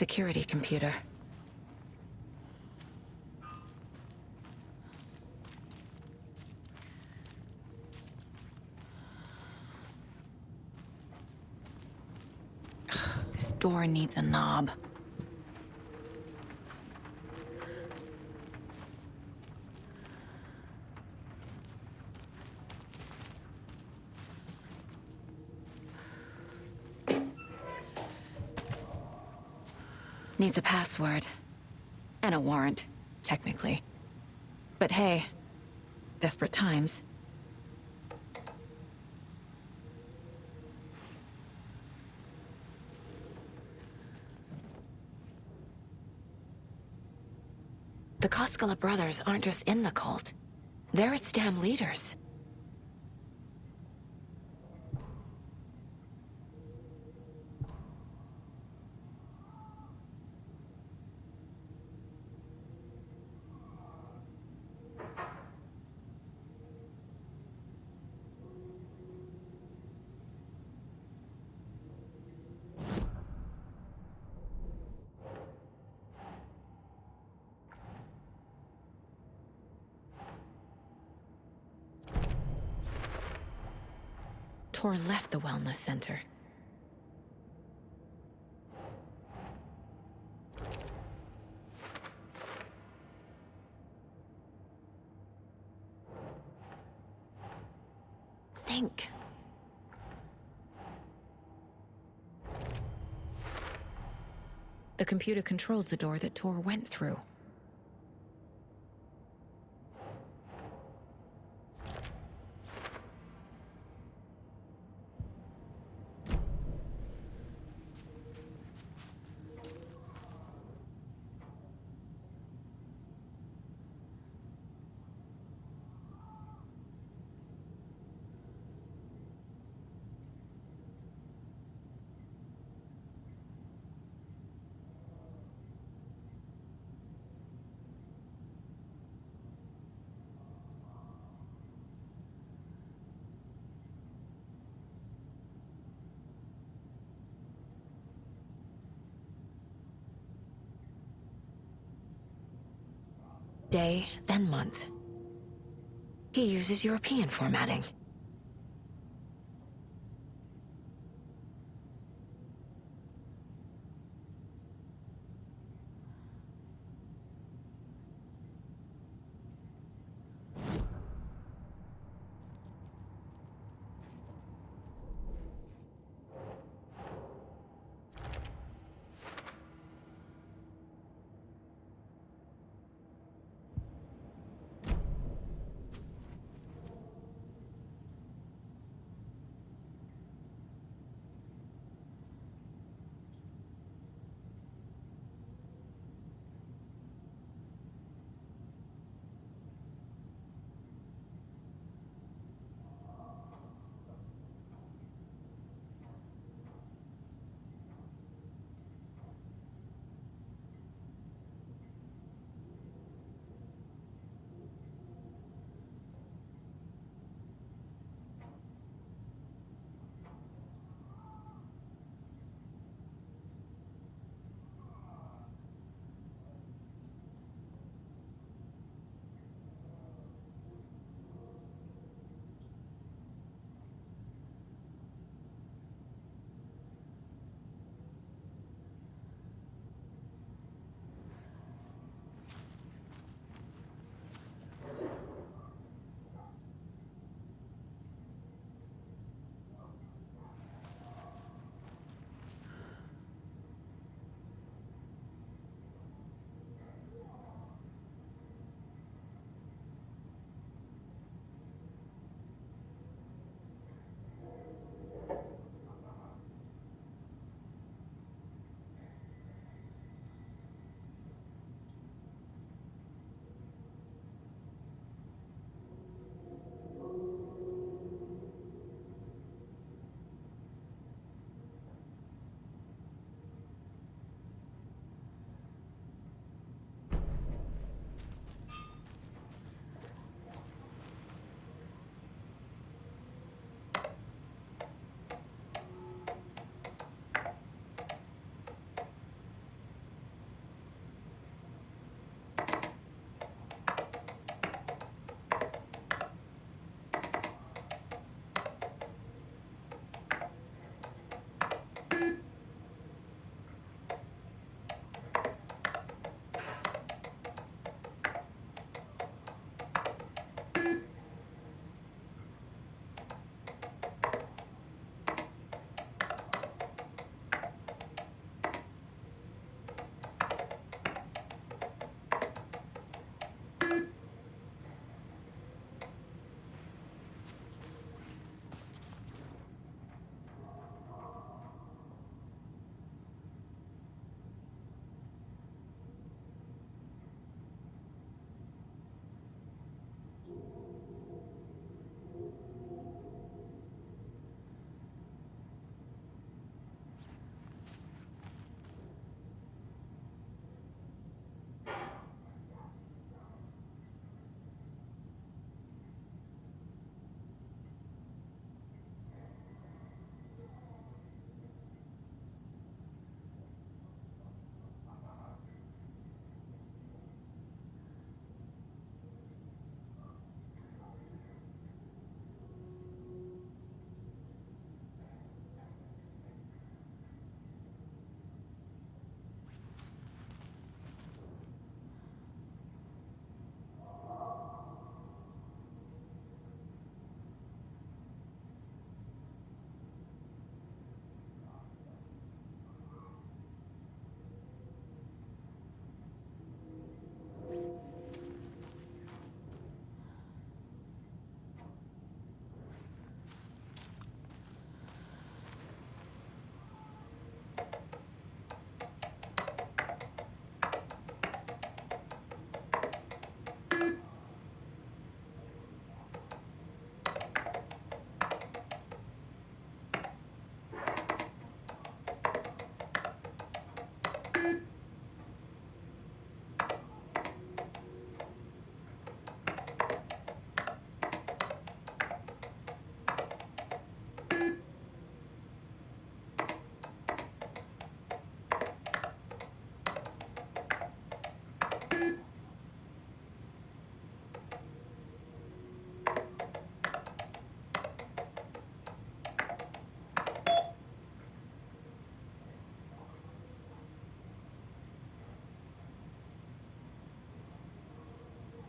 security computer. This door needs a knob. Needs a password. And a warrant, technically. But hey, desperate times. The Koskela brothers aren't just in the cult. They're its damn leaders. Tor left the wellness center. Think. The computer controls the door that Tor went through. Day, then month. He uses European formatting.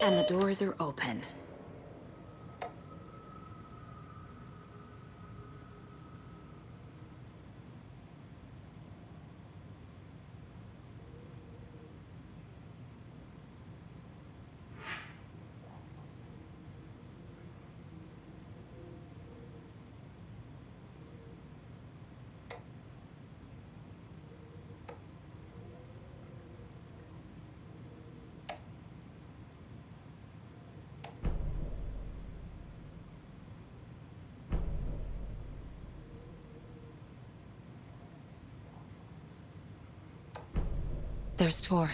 And the doors are open. There's Tor,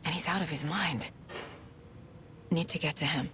and he's out of his mind. Need to get to him.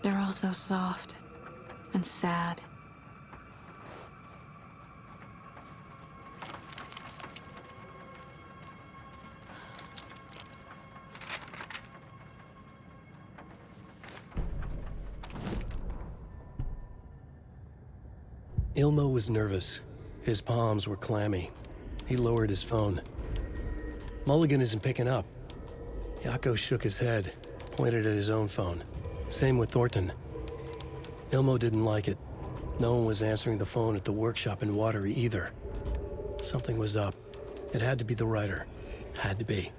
They're all so soft and sad. Ilmo was nervous. His palms were clammy. He lowered his phone. Mulligan isn't picking up. Yako shook his head, pointed at his own phone. Same with Thornton. Ilmo didn't like it. No one was answering the phone at the workshop in Watery either. Something was up. It had to be the writer. Had to be.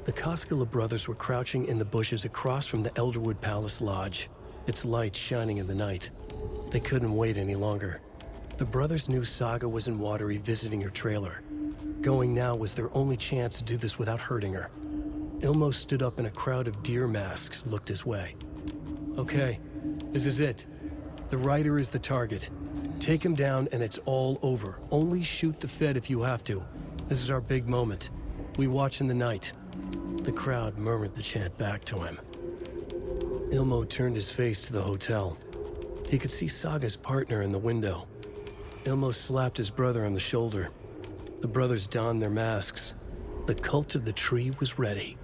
The Koskela brothers were crouching in the bushes across from the Elderwood Palace Lodge, its light shining in the night. They couldn't wait any longer. The brothers knew Saga was in Watery visiting her trailer. Going now was their only chance to do this without hurting her. Ilmo stood up and a crowd of deer masks looked his way. Okay, this is it. The writer is the target. Take him down and it's all over. Only shoot the Fed if you have to. This is our big moment. We watch in the night. The crowd murmured the chant back to him. Ilmo turned his face to the hotel. He could see Saga's partner in the window. Ilmo slapped his brother on the shoulder. The brothers donned their masks. The cult of the tree was ready.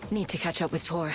Need to catch up with Tor.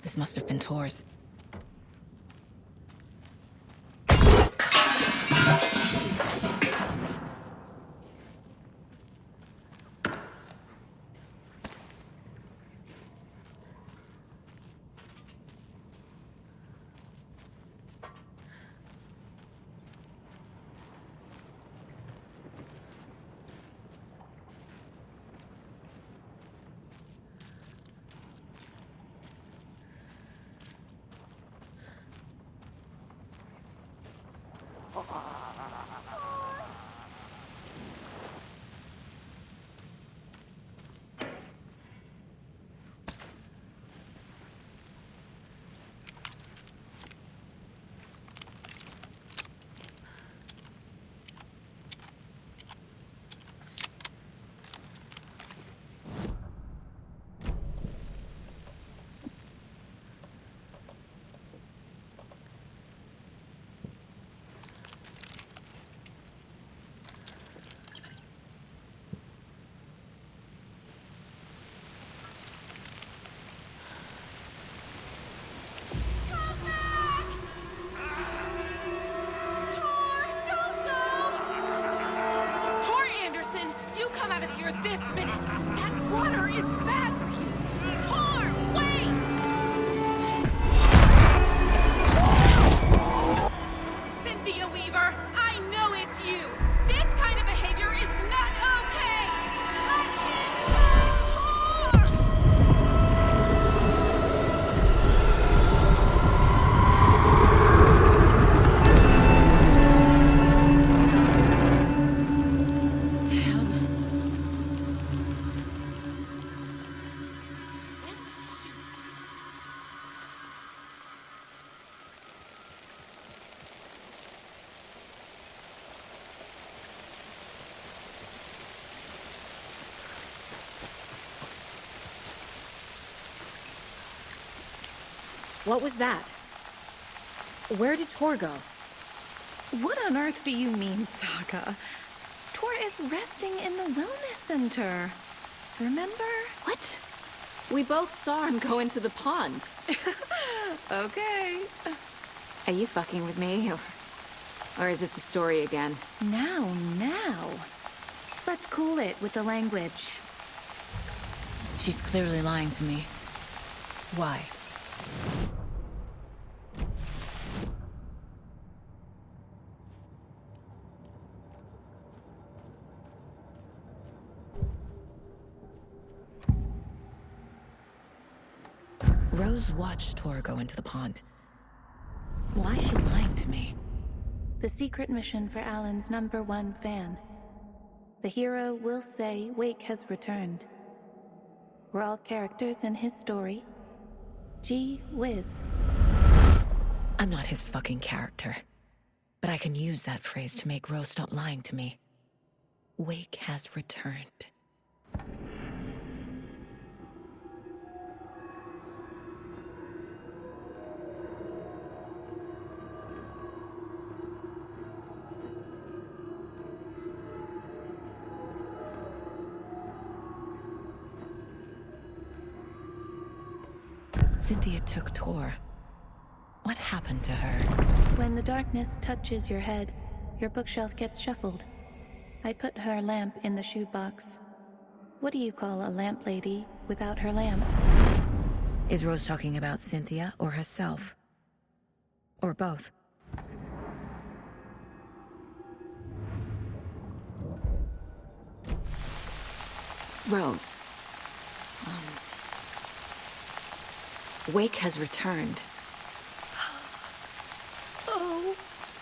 This must have been Tor's. This minute! That water is bad for you! Tor, wait! Cynthia Weaver, I know it's you! This kind of behavior is not okay! Let him What was that? Where did Tor go? What on earth do you mean, Saga? Tor is resting in the wellness center. Remember? What? We both saw him go into the pond. Okay. Are you fucking with me? Or is this a story again? Now. Let's cool it with the language. She's clearly lying to me. Why? Rose watched Tor go into the pond. Why is she lying to me? The secret mission for Alan's #1 fan. The hero will say Wake has returned. We're all characters in his story. Gee whiz. I'm not his fucking character. But I can use that phrase to make Rose stop lying to me. Wake has returned. Cynthia took Tor. What happened to her? When the darkness touches your head, your bookshelf gets shuffled. I put her lamp in the shoebox. What do you call a lamp lady without her lamp? Is Rose talking about Cynthia or herself? Or both? Rose. Wake has returned. Oh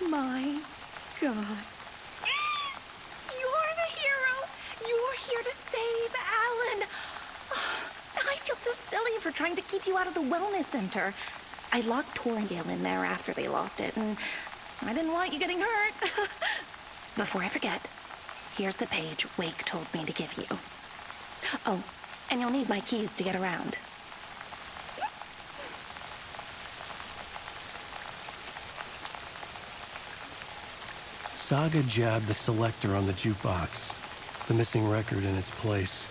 my God. You're the hero! You're here to save Alan! I feel so silly for trying to keep you out of the wellness center. I locked Torringale in there after they lost it, and I didn't want you getting hurt. Before I forget, here's the page Wake told me to give you. Oh, and you'll need my keys to get around. Saga jabbed the selector on the jukebox, the missing record in its place.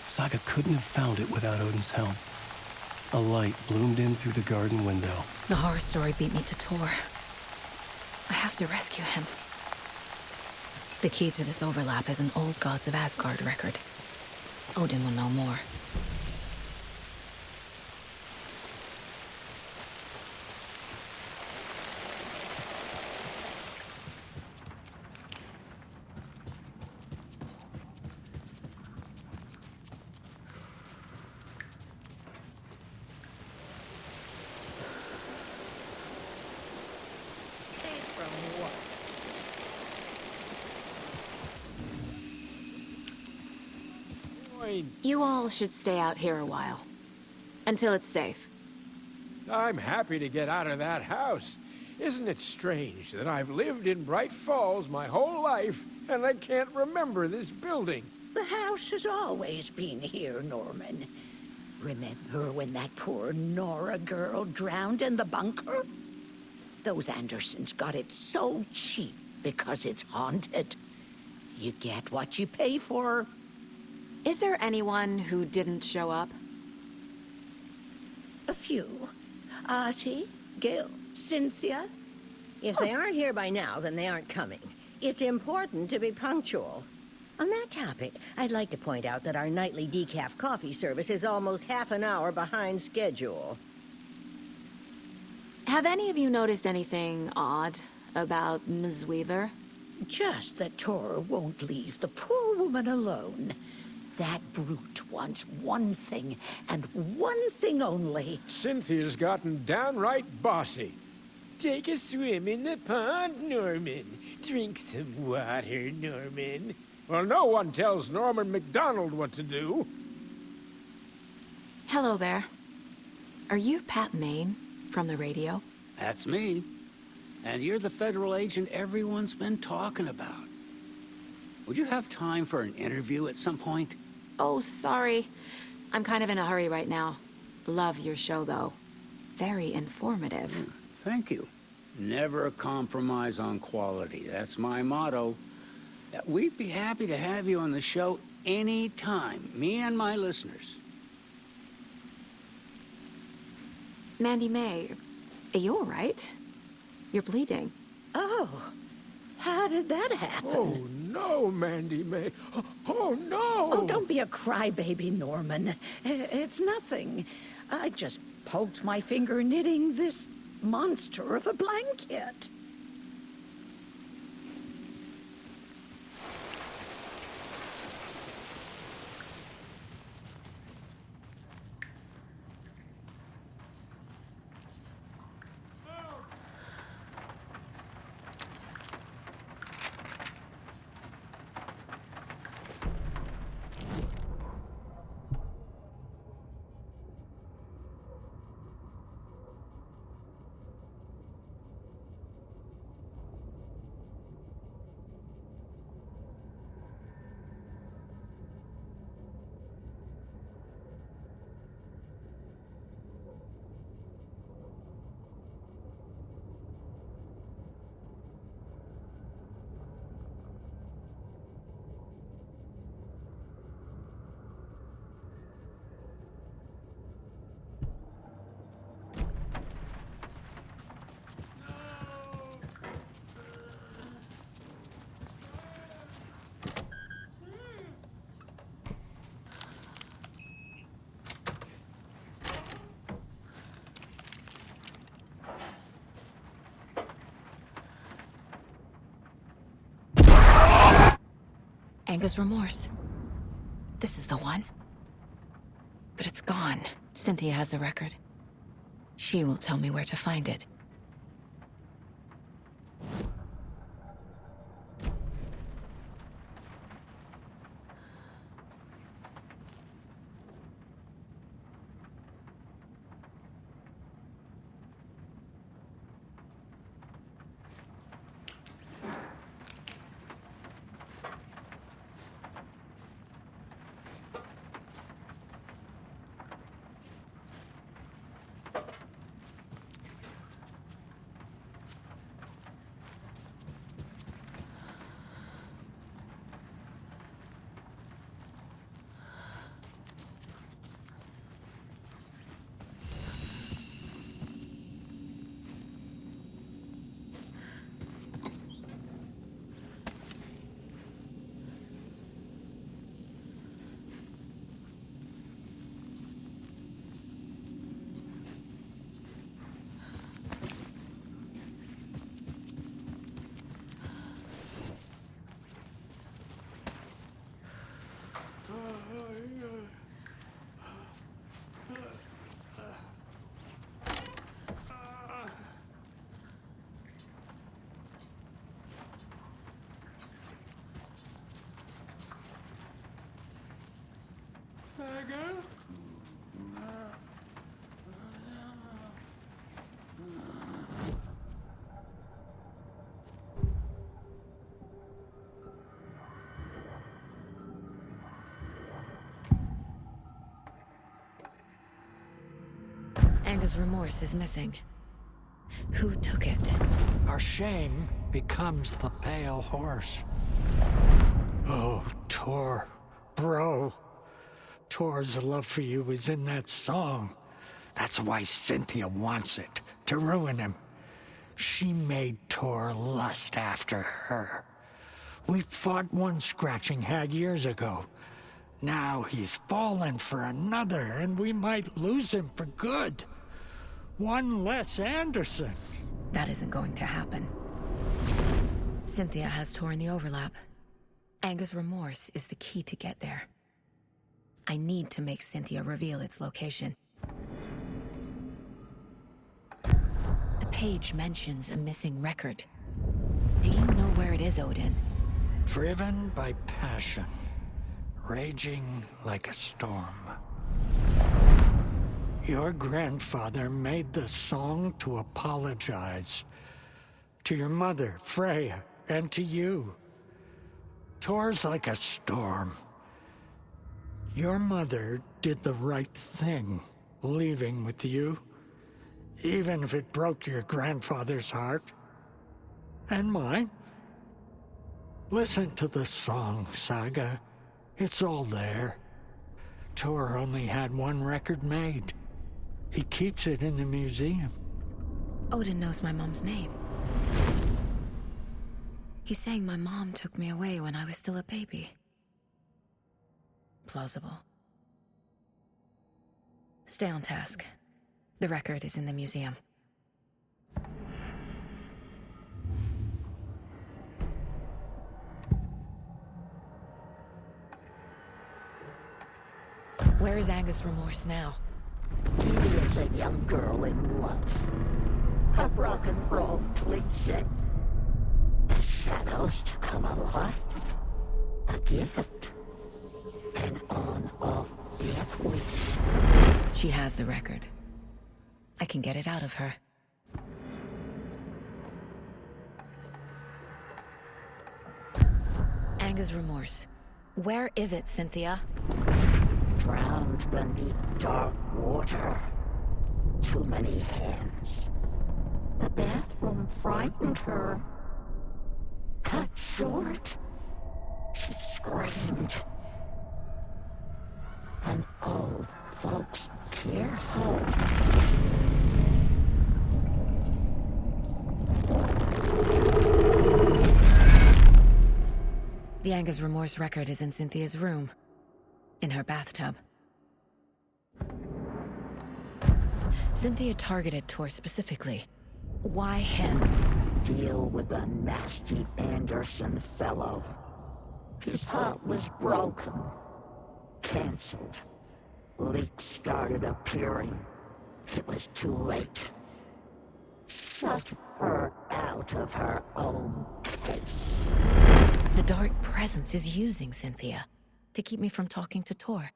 Saga couldn't have found it without Odin's help. A light bloomed in through the garden window. The horror story beat me to Tor. I have to rescue him. The key to this overlap is an old Gods of Asgard record. Odin will know more. You all should stay out here a while. Until it's safe. I'm happy to get out of that house. Isn't it strange that I've lived in Bright Falls my whole life, and I can't remember this building? The house has always been here, Norman. Remember when that poor Nora girl drowned in the bunker? Those Andersons got it so cheap because it's haunted. You get what you pay for. Is there anyone who didn't show up? A few. Artie, Gil, Cynthia. If they aren't here by now, then they aren't coming. It's important to be punctual. On that topic, I'd like to point out that our nightly decaf coffee service is almost half an hour behind schedule. Have any of you noticed anything odd about Ms. Weaver? Just that Tor won't leave the poor woman alone. That brute wants one thing, and one thing only. Cynthia's gotten downright bossy. Take a swim in the pond, Norman. Drink some water, Norman. Well, no one tells Norman McDonald what to do. Hello there. Are you Pat Maine from the radio? That's me. And you're the federal agent everyone's been talking about. Would you have time for an interview at some point? Oh, sorry. I'm kind of in a hurry right now. Love your show, though. Very informative. Thank you. Never compromise on quality. That's my motto. We'd be happy to have you on the show anytime, me and my listeners. Mandy May, are you all right? You're bleeding. Oh, how did that happen? Oh, no, Mandy May. Oh, no! Oh, don't be a crybaby, Norman. It's nothing. I just poked my finger knitting this monster of a blanket. Anger's remorse. This is the one. But it's gone. Cynthia has the record. She will tell me where to find it. Anger's remorse is missing. Who took it? Our shame becomes the pale horse. Oh, Tor. Bro. Tor's love for you is in that song. That's why Cynthia wants it, to ruin him. She made Tor lust after her. We fought one scratching hag years ago. Now he's fallen for another, and we might lose him for good. One less Anderson. That isn't going to happen. Cynthia has Tor in the overlap. Anger's remorse is the key to get there. I need to make Cynthia reveal its location. The page mentions a missing record. Do you know where it is, Odin? Driven by passion. Raging like a storm. Your grandfather made the song to apologize. To your mother, Freya, and to you. Tor's like a storm. Your mother did the right thing, leaving with you. Even if it broke your grandfather's heart. And mine. Listen to the song, Saga. It's all there. Tor only had one record made. He keeps it in the museum. Odin knows my mom's name. He's saying my mom took me away when I was still a baby. Plausible. Stay on task. The record is in the museum. Where is Anger's remorse now? He is a young girl in love. A rock and roll twin. The shadows to come alive. A gift. An on-off death wish. She has the record. I can get it out of her. Anger's remorse. Where is it, Cynthia? Drowned beneath dark water. Too many hands. The bathroom frightened her. Cut short. She screamed. An old folks' care home. The Anger's remorse record is in Cynthia's room. In her bathtub. Cynthia targeted Tor specifically. Why him? Deal with the nasty Anderson fellow. His heart was broken. Cancelled. Leaks started appearing. It was too late. Shut her out of her own case. The Dark Presence is using Cynthia to keep me from talking to Tor.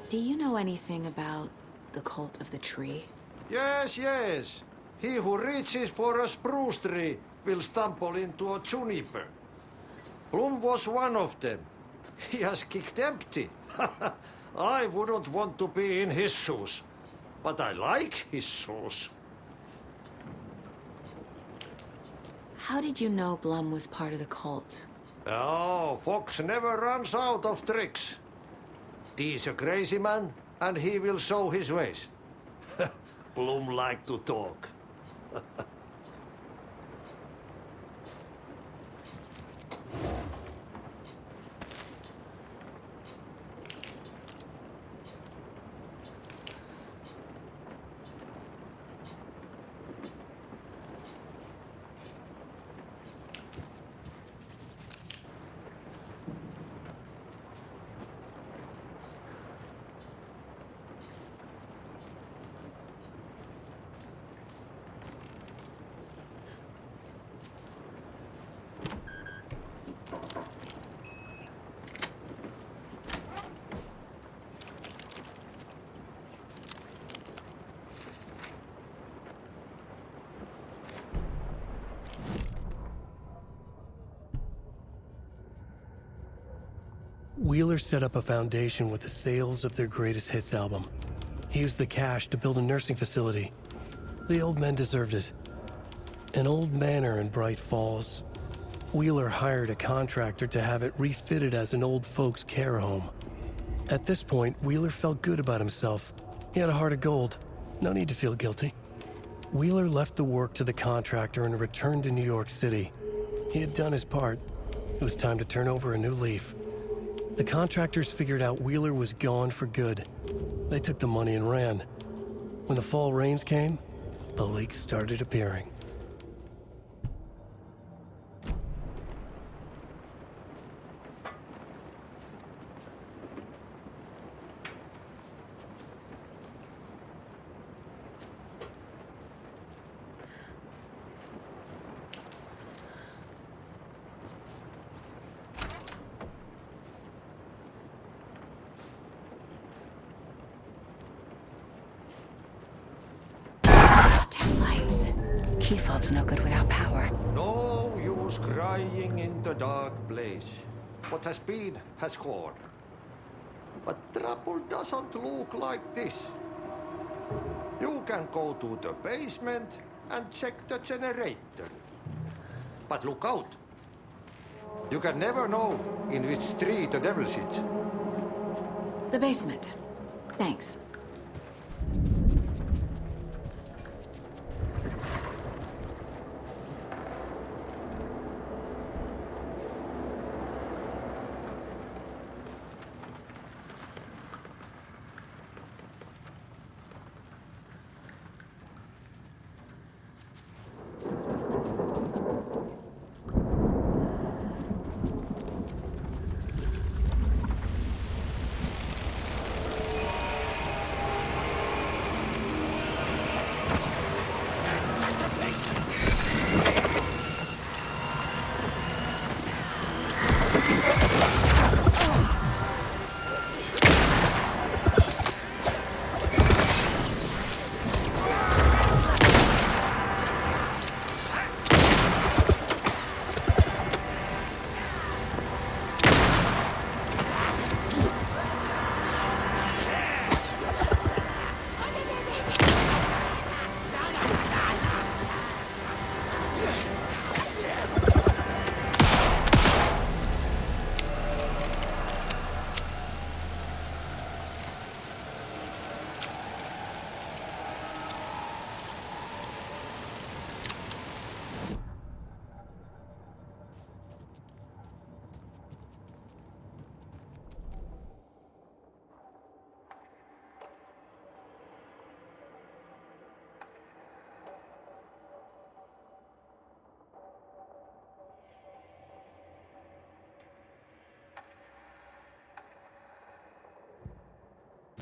Do you know anything about the Cult of the Tree? Yes, yes. He who reaches for a spruce tree will stumble into a juniper. Bloom was one of them. He has kicked empty. I wouldn't want to be in his shoes. But I like his shoes. How did you know Blum was part of the cult? Oh, Fox never runs out of tricks. He's a crazy man, and he will show his ways. Bloom like to talk. Wheeler set up a foundation with the sales of their greatest hits album. He used the cash to build a nursing facility. The old men deserved it. An old manor in Bright Falls. Wheeler hired a contractor to have it refitted as an old folks' care home. At this point, Wheeler felt good about himself. He had a heart of gold. No need to feel guilty. Wheeler left the work to the contractor and returned to New York City. He had done his part. It was time to turn over a new leaf. The contractors figured out Wheeler was gone for good. They took the money and ran. When the fall rains came, the leaks started appearing. Key fob's no good without power. No use crying in the dark place. What has been has gone. But trouble doesn't look like this. You can go to the basement and check the generator. But look out. You can never know in which tree the devil sits. The basement. Thanks.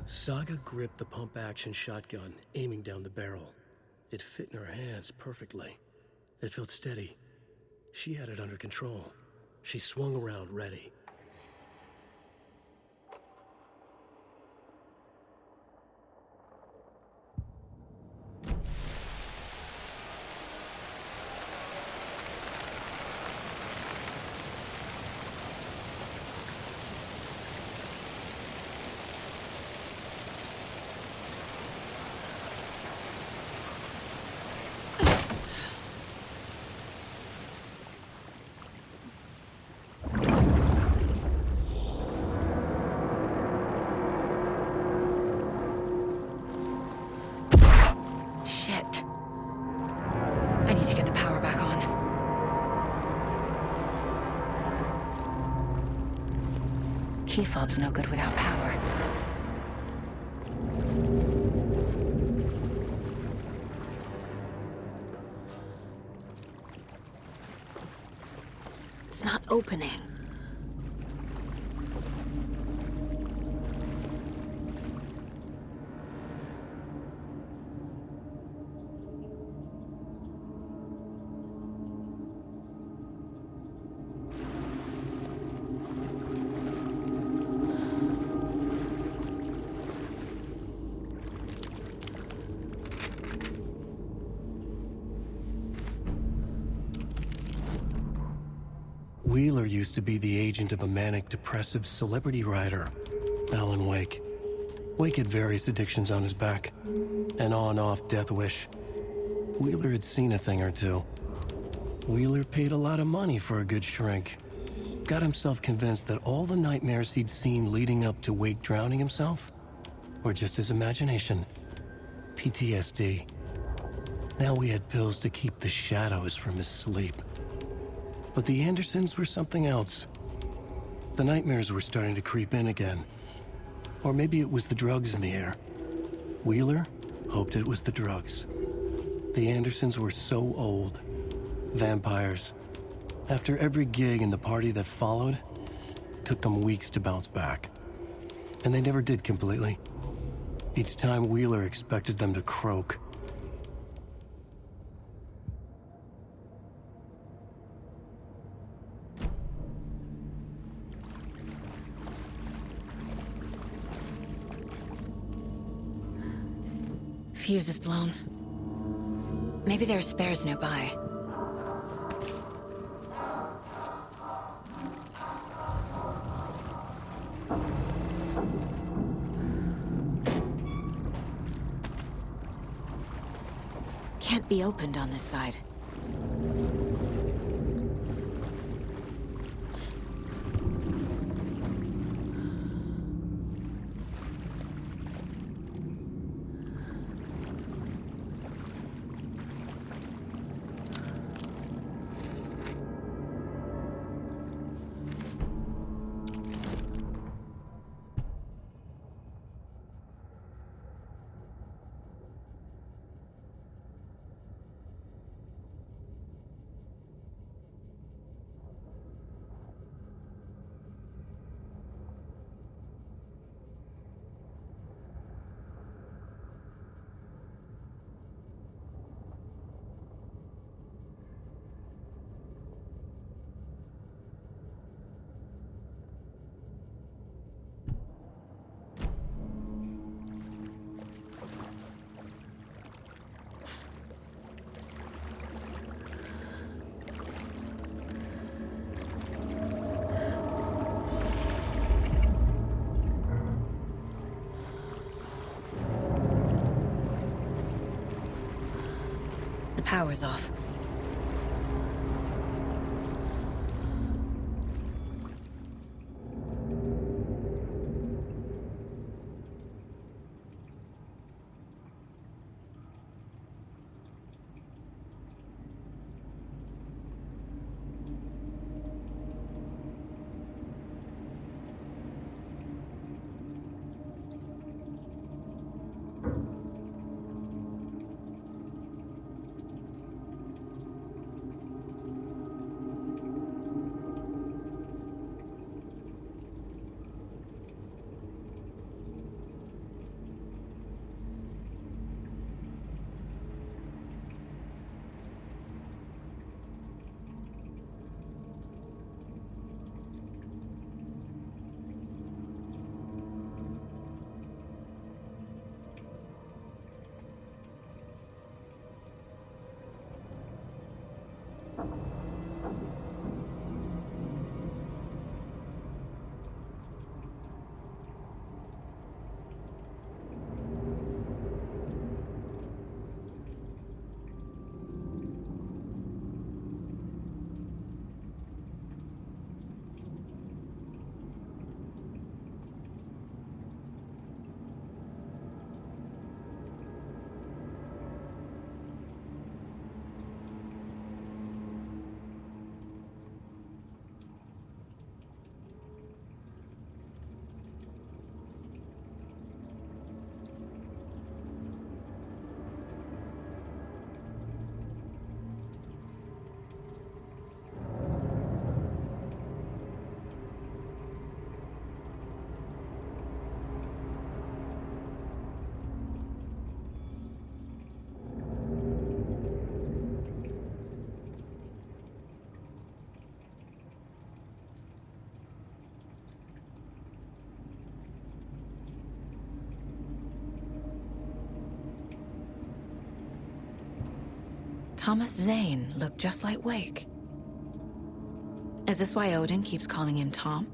Saga gripped the pump-action shotgun, aiming down the barrel. It fit in her hands perfectly. It felt steady. She had it under control. She swung around, ready. Shit. I need to get the power back on. Key fob's no good without power. It's not opening. Wheeler used to be the agent of a manic-depressive celebrity writer, Alan Wake. Wake had various addictions on his back. An on-off death wish. Wheeler had seen a thing or two. Wheeler paid a lot of money for a good shrink. Got himself convinced that all the nightmares he'd seen leading up to Wake drowning himself were just his imagination. PTSD. Now we had pills to keep the shadows from his sleep. But the Andersons were something else. The nightmares were starting to creep in again. Or maybe it was the drugs in the air. Wheeler hoped it was the drugs. The Andersons were so old. Vampires. After every gig and the party that followed, took them weeks to bounce back. And they never did completely. Each time Wheeler expected them to croak. Fuse is blown. Maybe there are spares nearby. Can't be opened on this side. The power's off. Thomas Zane looked just like Wake. Is this why Odin keeps calling him Tom?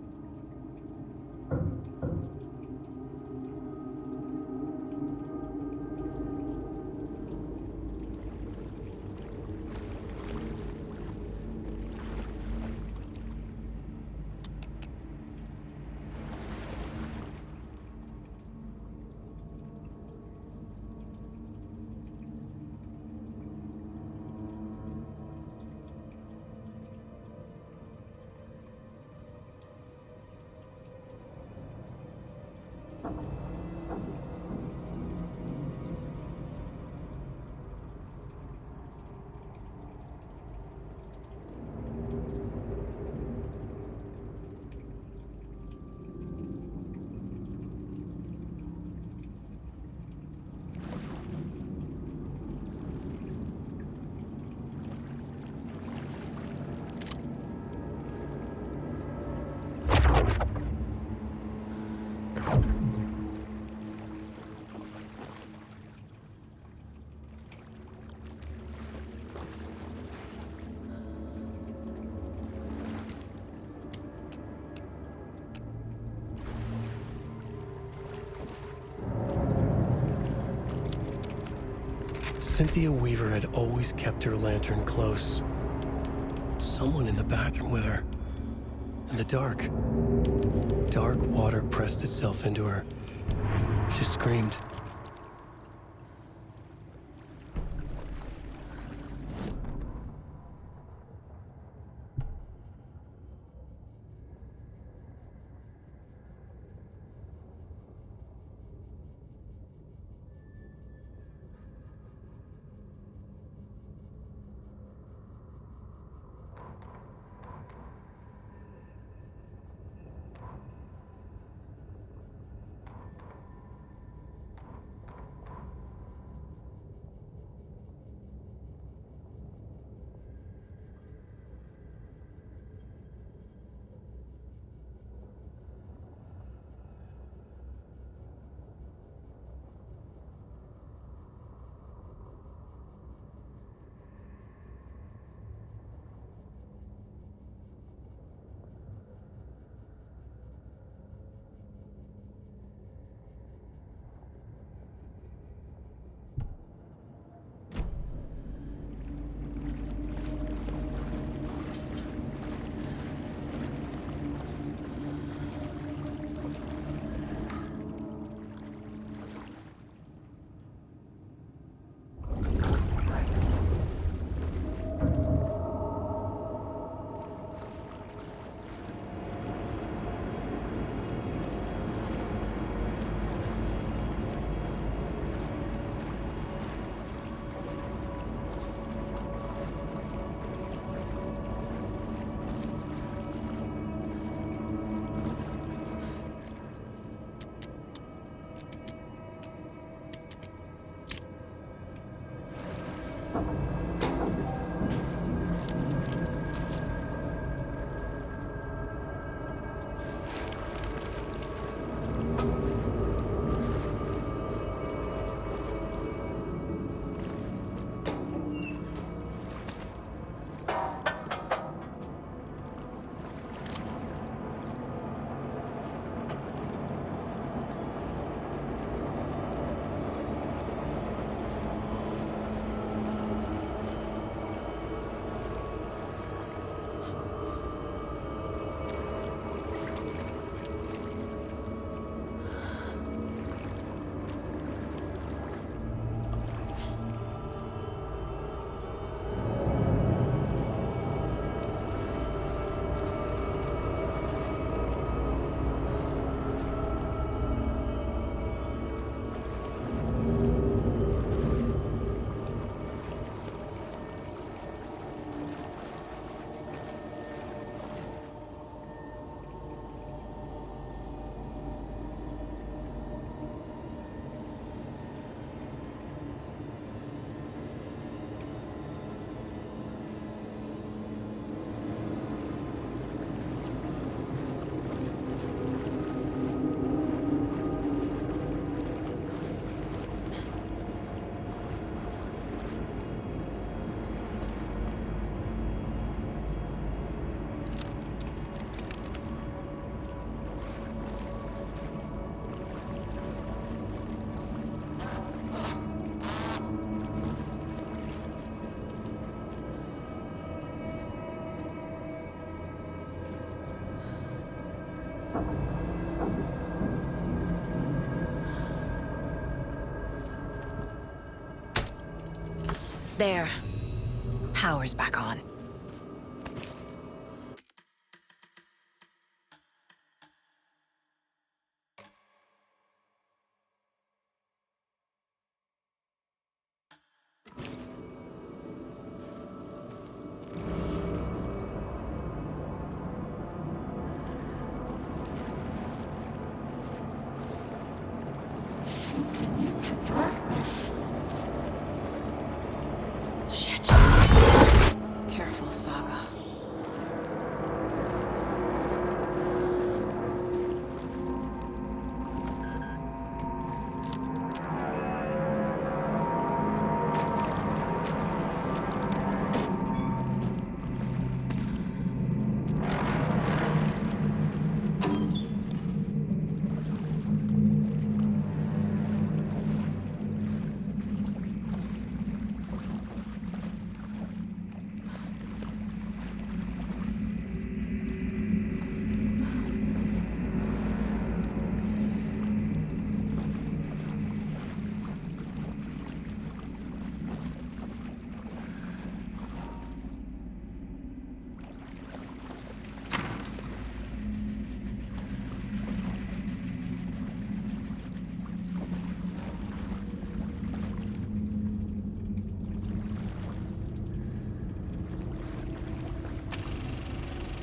Cynthia Weaver had always kept her lantern close. Someone in the bathroom with her. In the dark. Dark water pressed itself into her. She screamed. There. Power's back on. Shit. Careful, Saga.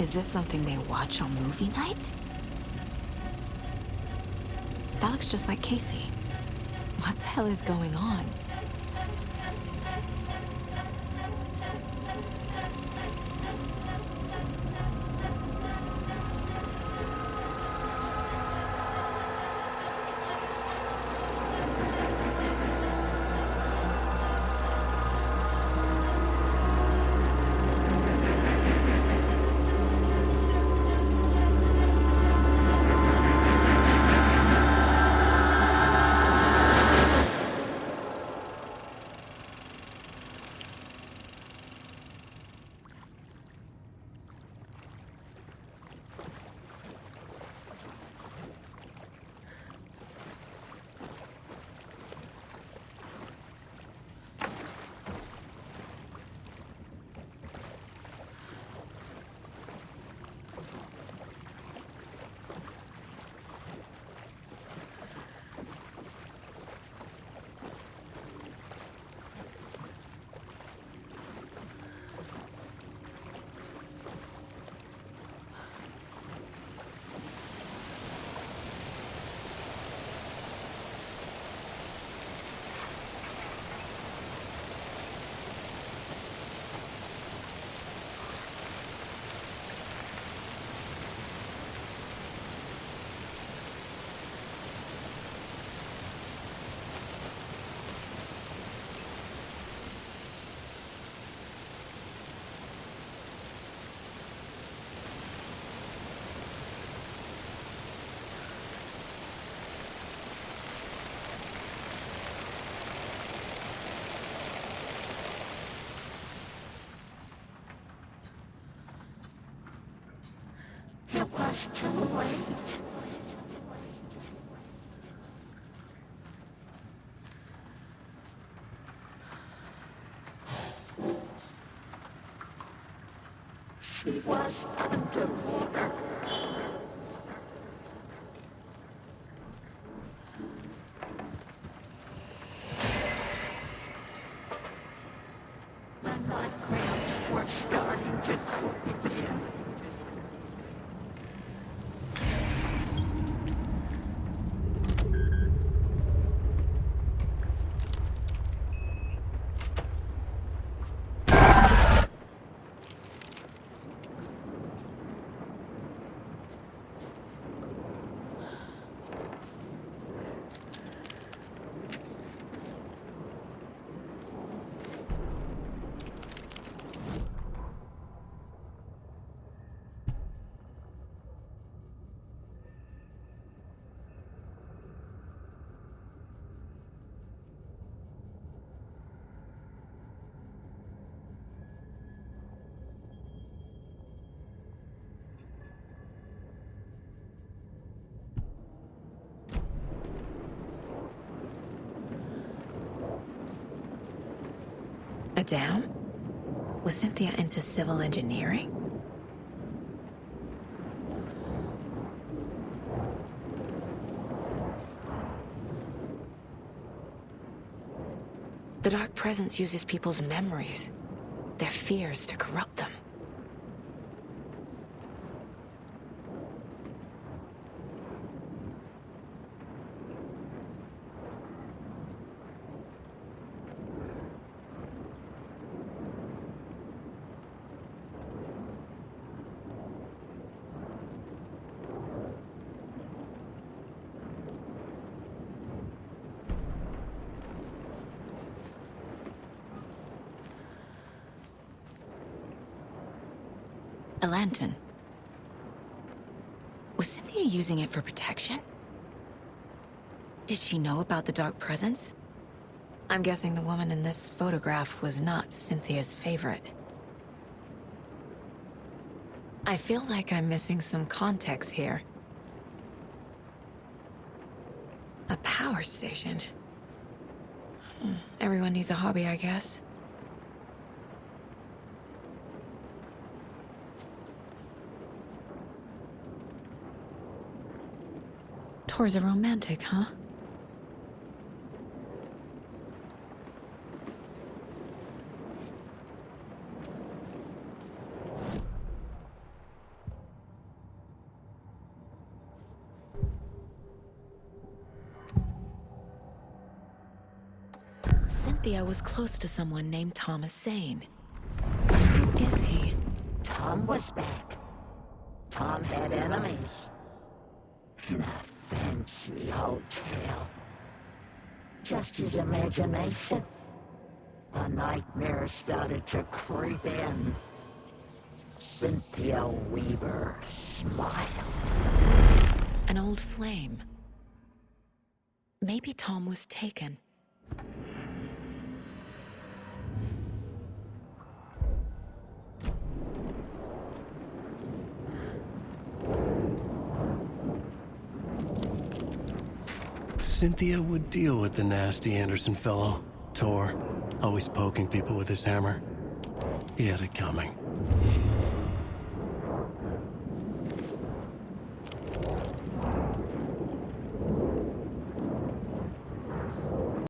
Is this something they watch on movie night? That looks just like Casey. What the hell is going on? It was too late. She was underwater. The nightmares were starting to creep in. a dam? Was Cynthia into civil engineering? The Dark Presence uses people's memories, their fears to corrupt them. A lantern. Was Cynthia using it for protection? Did she know about the Dark Presence? I'm guessing the woman in this photograph was not Cynthia's favorite. I feel like I'm missing some context here. A power station. Everyone needs a hobby, I guess. Tor's a romantic, huh? Cynthia was close to someone named Thomas Zane. Who is he? Tom was back. Tom had enemies. In a fancy hotel. Just his imagination. The nightmare started to creep in. Cynthia Weaver smiled. An old flame. Maybe Tom was taken. Cynthia would deal with the nasty Anderson fellow, Tor, always poking people with his hammer. He had it coming.